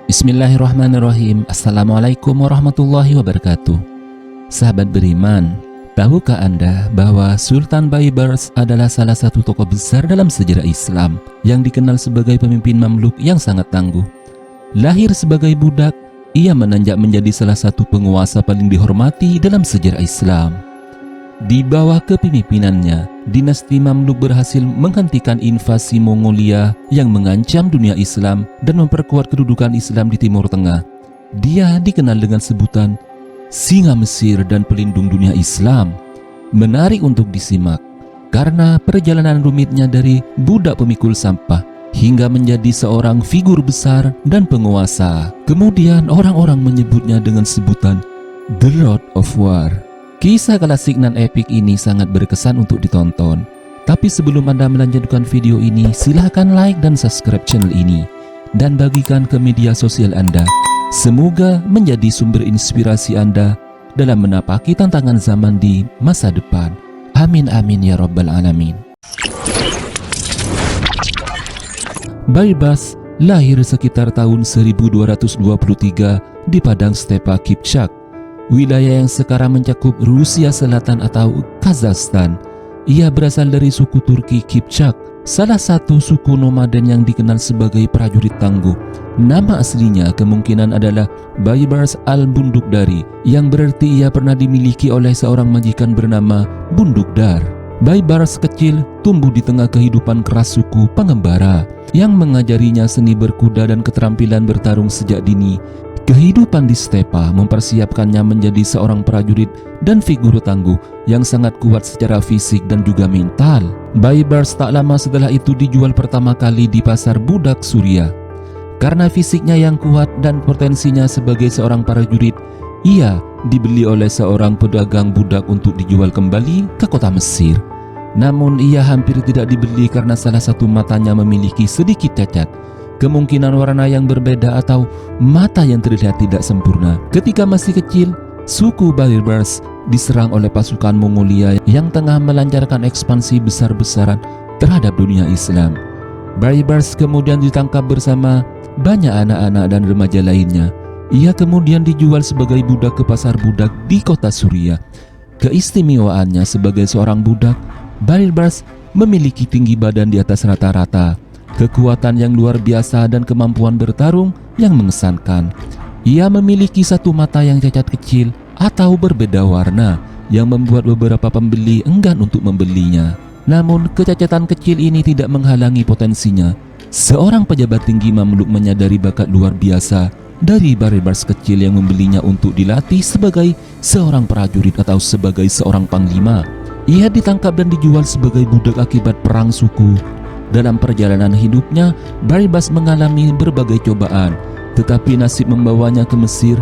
Bismillahirrahmanirrahim. Assalamualaikum warahmatullahi wabarakatuh. Sahabat beriman, tahukah Anda bahwa Sultan Baybars adalah salah satu tokoh besar dalam sejarah Islam yang dikenal sebagai pemimpin Mamluk yang sangat tangguh. Lahir sebagai budak, ia menanjak menjadi salah satu penguasa paling dihormati dalam sejarah Islam. Di bawah kepemimpinannya, dinasti Mamluk berhasil menghentikan invasi Mongolia yang mengancam dunia Islam dan memperkuat kedudukan Islam di Timur Tengah. Dia dikenal dengan sebutan Singa Mesir dan pelindung dunia Islam. Menarik untuk disimak karena perjalanan rumitnya dari budak pemikul sampah hingga menjadi seorang figur besar dan penguasa. Kemudian orang-orang menyebutnya dengan sebutan The Lord of War. Kisah klasik nan epik ini sangat berkesan untuk ditonton. Tapi sebelum Anda melanjutkan video ini, silahkan like dan subscribe channel ini dan bagikan ke media sosial Anda. Semoga menjadi sumber inspirasi Anda dalam menapaki tantangan zaman di masa depan. Amin amin ya rabbal alamin. Baybars lahir sekitar tahun 1223 di padang stepa Kipchak, wilayah yang sekarang mencakup Rusia Selatan atau Kazakhstan. Ia berasal dari suku Turki Kipchak, salah satu suku nomaden yang dikenal sebagai prajurit tangguh. Nama aslinya kemungkinan adalah Baybars al-Bundukdari, yang berarti ia pernah dimiliki oleh seorang majikan bernama Bundukdar. Baybars kecil tumbuh di tengah kehidupan keras suku pengembara yang mengajarinya seni berkuda dan keterampilan bertarung sejak dini. Kehidupan di stepa mempersiapkannya menjadi seorang prajurit dan figur tangguh yang sangat kuat secara fisik dan juga mental. Baybars tak lama setelah itu dijual pertama kali di pasar budak Suriah. Karena fisiknya yang kuat dan potensinya sebagai seorang prajurit, ia dibeli oleh seorang pedagang budak untuk dijual kembali ke kota Mesir. Namun ia hampir tidak dibeli karena salah satu matanya memiliki sedikit cacat, kemungkinan warna yang berbeda atau mata yang terlihat tidak sempurna. Ketika masih kecil, suku Baybars diserang oleh pasukan Mongolia yang tengah melancarkan ekspansi besar-besaran terhadap dunia Islam. Baybars kemudian ditangkap bersama banyak anak-anak dan remaja lainnya. Ia kemudian dijual sebagai budak ke pasar budak di kota Suriah. Keistimewaannya sebagai seorang budak, Baybars memiliki tinggi badan di atas rata-rata, kekuatan yang luar biasa dan kemampuan bertarung yang mengesankan. Ia memiliki satu mata yang cacat kecil atau berbeda warna yang membuat beberapa pembeli enggan untuk membelinya. Namun kecacatan kecil ini tidak menghalangi potensinya. Seorang pejabat tinggi Mamluk menyadari bakat luar biasa dari Baybars kecil yang membelinya untuk dilatih sebagai seorang prajurit atau sebagai seorang panglima. Ia ditangkap dan dijual sebagai budak akibat perang suku. Dalam perjalanan hidupnya, Baybars mengalami berbagai cobaan, tetapi nasib membawanya ke Mesir.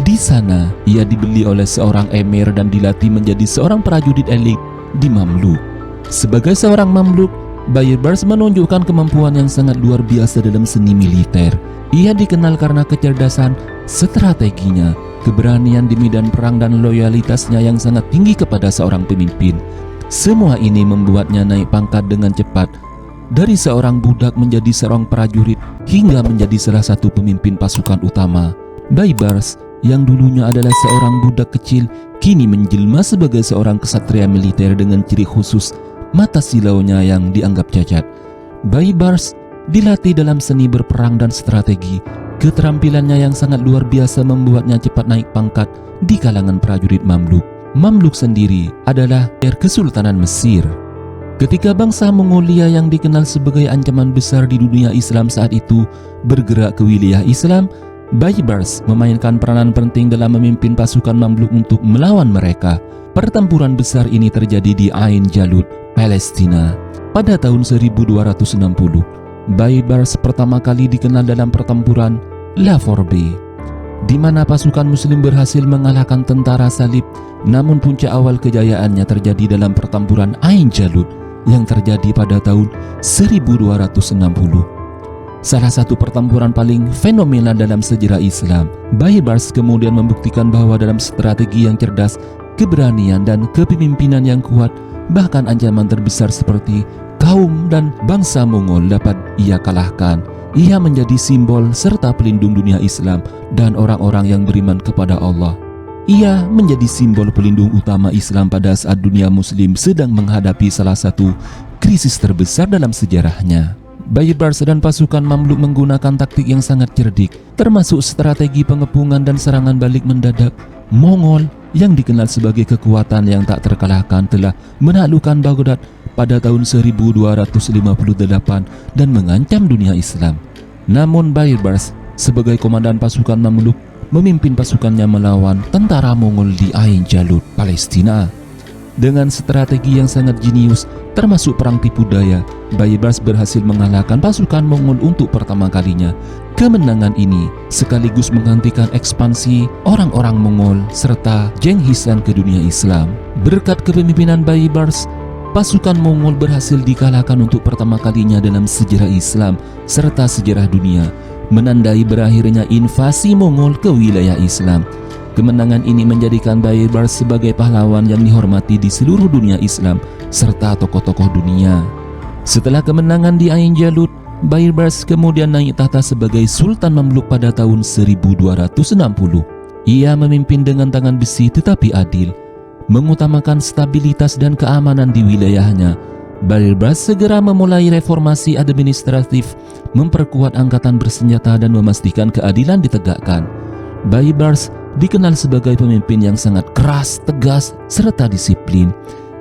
Di sana, ia dibeli oleh seorang emir dan dilatih menjadi seorang prajurit elit di Mamluk. Sebagai seorang Mamluk, Baybars menunjukkan kemampuan yang sangat luar biasa dalam seni militer. Ia dikenal karena kecerdasan strateginya, keberanian di medan perang, dan loyalitasnya yang sangat tinggi kepada seorang pemimpin. Semua ini membuatnya naik pangkat dengan cepat, dari seorang budak menjadi seorang prajurit hingga menjadi salah satu pemimpin pasukan utama. Baybars yang dulunya adalah seorang budak kecil kini menjelma sebagai seorang kesatria militer dengan ciri khusus mata silaunya yang dianggap cacat. Baybars dilatih dalam seni berperang dan strategi. Keterampilannya yang sangat luar biasa membuatnya cepat naik pangkat di kalangan prajurit Mamluk. Mamluk sendiri adalah Kesultanan Mesir. Ketika bangsa Mongolia yang dikenal sebagai ancaman besar di dunia Islam saat itu bergerak ke wilayah Islam, Baybars memainkan peranan penting dalam memimpin pasukan Mamluk untuk melawan mereka. Pertempuran besar ini terjadi di Ain Jalut, Palestina. Pada tahun 1260, Baybars pertama kali dikenal dalam pertempuran La Forbe, di mana pasukan Muslim berhasil mengalahkan tentara Salib. Namun puncak awal kejayaannya terjadi dalam pertempuran Ain Jalut yang terjadi pada tahun 1260. Salah satu pertempuran paling fenomenal dalam sejarah Islam. Baybars kemudian membuktikan bahwa dalam strategi yang cerdas, keberanian dan kepemimpinan yang kuat, bahkan ancaman terbesar seperti kaum dan bangsa Mongol dapat ia kalahkan. Ia menjadi simbol serta pelindung dunia Islam dan orang-orang yang beriman kepada Allah. Ia menjadi simbol pelindung utama Islam pada saat dunia Muslim sedang menghadapi salah satu krisis terbesar dalam sejarahnya. Baybars dan pasukan Mamluk menggunakan taktik yang sangat cerdik, termasuk strategi pengepungan dan serangan balik mendadak. Mongol yang dikenal sebagai kekuatan yang tak terkalahkan telah menaklukkan Baghdad pada tahun 1258 dan mengancam dunia Islam. Namun Baybars sebagai komandan pasukan Mamluk memimpin pasukannya melawan tentara Mongol di Ain Jalut, Palestina. Dengan strategi yang sangat jenius, termasuk perang tipu daya, Baybars berhasil mengalahkan pasukan Mongol untuk pertama kalinya. Kemenangan ini sekaligus menghentikan ekspansi orang-orang Mongol serta Genghis Khan ke dunia Islam. Berkat kepemimpinan Baybars, pasukan Mongol berhasil dikalahkan untuk pertama kalinya dalam sejarah Islam serta sejarah dunia, menandai berakhirnya invasi Mongol ke wilayah Islam. Kemenangan ini menjadikan Baybars sebagai pahlawan yang dihormati di seluruh dunia Islam serta tokoh-tokoh dunia. Setelah kemenangan di Ain Jalut, Baybars kemudian naik tahta sebagai Sultan Mamluk pada tahun 1260. Ia memimpin dengan tangan besi tetapi adil, mengutamakan stabilitas dan keamanan di wilayahnya. Baybars segera memulai reformasi administratif, memperkuat angkatan bersenjata dan memastikan keadilan ditegakkan. Baybars dikenal sebagai pemimpin yang sangat keras, tegas, serta disiplin.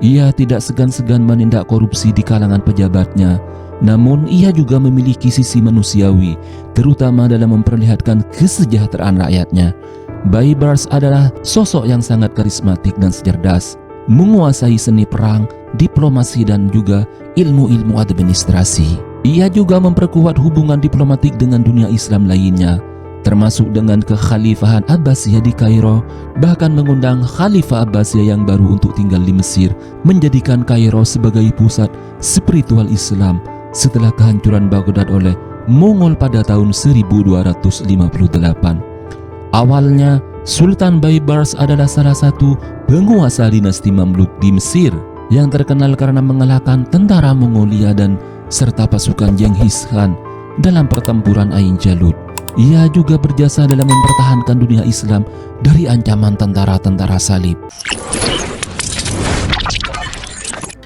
Ia tidak segan-segan menindak korupsi di kalangan pejabatnya. Namun ia juga memiliki sisi manusiawi, terutama dalam memperlihatkan kesejahteraan rakyatnya. Baybars adalah sosok yang sangat karismatik dan cerdas, menguasai seni perang, diplomasi dan juga ilmu-ilmu administrasi. Ia juga memperkuat hubungan diplomatik dengan dunia Islam lainnya, termasuk dengan kekhalifahan Abbasiyah di Kairo, bahkan mengundang Khalifah Abbasiyah yang baru untuk tinggal di Mesir, menjadikan Kairo sebagai pusat spiritual Islam setelah kehancuran Baghdad oleh Mongol pada tahun 1258. Awalnya, Sultan Baybars adalah salah satu penguasa dinasti Mamluk di Mesir yang terkenal karena mengalahkan tentara Mongolia dan serta pasukan Genghis Khan dalam pertempuran Ain Jalut. Ia juga berjasa dalam mempertahankan dunia Islam dari ancaman tentara-tentara salib.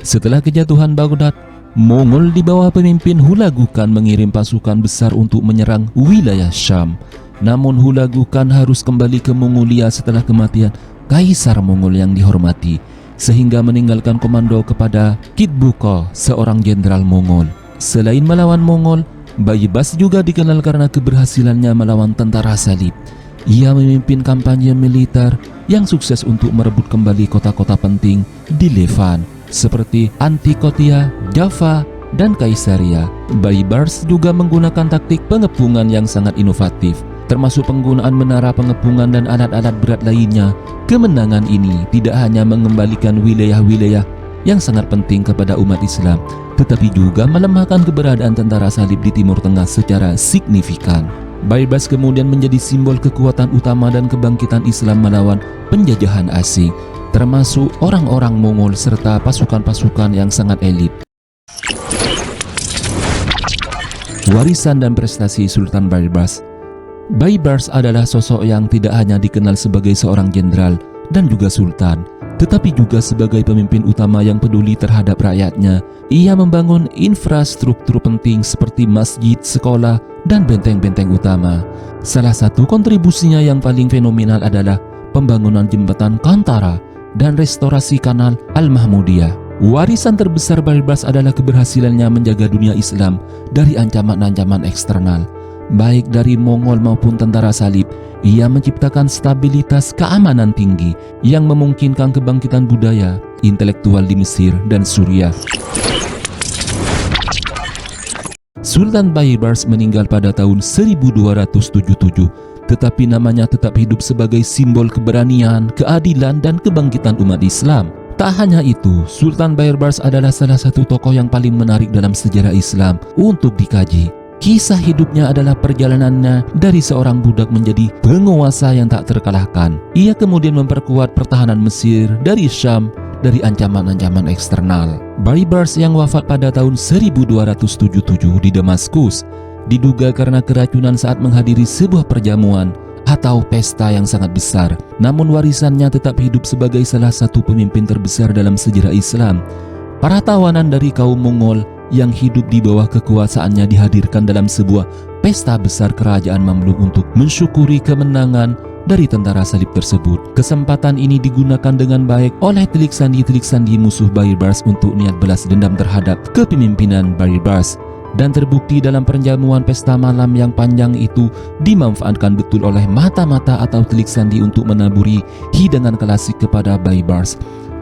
Setelah kejatuhan Baghdad, Mongol di bawah pemimpin Hulagu Khan mengirim pasukan besar untuk menyerang wilayah Syam. Namun Hulagu Khan harus kembali ke Mongolia setelah kematian Kaisar Mongol yang dihormati, sehingga meninggalkan komando kepada Kitbuko, seorang jenderal Mongol. Selain melawan Mongol, Baybars juga dikenal karena keberhasilannya melawan tentara salib. Ia memimpin kampanye militer yang sukses untuk merebut kembali kota-kota penting di Levant seperti Antioquia, Java, dan Kaisaria. Baybars juga menggunakan taktik pengepungan yang sangat inovatif, termasuk penggunaan menara pengepungan dan alat-alat berat lainnya. Kemenangan ini tidak hanya mengembalikan wilayah-wilayah yang sangat penting kepada umat Islam, tetapi juga melemahkan keberadaan tentara salib di Timur Tengah secara signifikan. Baybars kemudian menjadi simbol kekuatan utama dan kebangkitan Islam melawan penjajahan asing, termasuk orang-orang Mongol serta pasukan-pasukan yang sangat elit. Warisan dan prestasi Sultan Baybars. Baybars adalah sosok yang tidak hanya dikenal sebagai seorang jenderal dan juga sultan, tetapi juga sebagai pemimpin utama yang peduli terhadap rakyatnya. Ia membangun infrastruktur penting seperti masjid, sekolah, dan benteng-benteng utama. Salah satu kontribusinya yang paling fenomenal adalah pembangunan jembatan Kantara dan restorasi kanal Al-Mahmudiyah. Warisan terbesar Baybars adalah keberhasilannya menjaga dunia Islam dari ancaman-ancaman eksternal, baik dari Mongol maupun tentara salib. Ia menciptakan stabilitas keamanan tinggi yang memungkinkan kebangkitan budaya intelektual di Mesir dan Suriah. Sultan Baybars meninggal pada tahun 1277, tetapi namanya tetap hidup sebagai simbol keberanian, keadilan, dan kebangkitan umat Islam. Tak hanya itu, Sultan Baybars adalah salah satu tokoh yang paling menarik dalam sejarah Islam untuk dikaji. Kisah hidupnya adalah perjalanannya dari seorang budak menjadi penguasa yang tak terkalahkan. Ia kemudian memperkuat pertahanan Mesir dari Syam dari ancaman-ancaman eksternal. Baybars yang wafat pada tahun 1277 di Damaskus diduga karena keracunan saat menghadiri sebuah perjamuan atau pesta yang sangat besar. Namun warisannya tetap hidup sebagai salah satu pemimpin terbesar dalam sejarah Islam. Para tawanan dari kaum Mongol yang hidup di bawah kekuasaannya dihadirkan dalam sebuah pesta besar kerajaan Mamluk untuk mensyukuri kemenangan dari tentara salib tersebut. Kesempatan ini digunakan dengan baik oleh telik sandi musuh Baybars untuk niat balas dendam terhadap kepemimpinan Baybars. Dan terbukti dalam perjamuan pesta malam yang panjang itu dimanfaatkan betul oleh mata-mata atau telik sandi untuk menaburi hidangan klasik kepada Baybars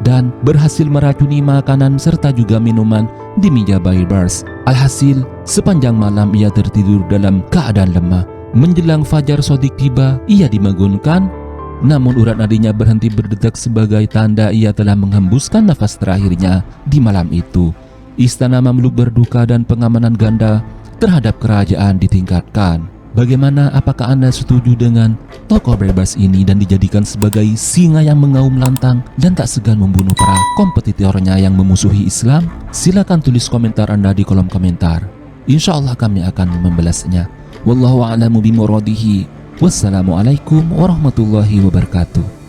dan berhasil meracuni makanan serta juga minuman di meja Baybars. Alhasil, sepanjang malam ia tertidur dalam keadaan lemah. Menjelang fajar sodik tiba, ia dibangunkan, namun urat nadinya berhenti berdetak sebagai tanda ia telah menghembuskan nafas terakhirnya di malam itu. Istana Mamluk berduka dan pengamanan ganda terhadap kerajaan ditingkatkan. Bagaimana, apakah Anda setuju dengan tokoh Baybars ini dan dijadikan sebagai singa yang mengaum lantang dan tak segan membunuh para kompetitornya yang memusuhi Islam? Silakan tulis komentar Anda di kolom komentar. Insya Allah kami akan membalasnya. Wallahu a'lamu bimuradihi. Wassalamualaikum warahmatullahi wabarakatuh.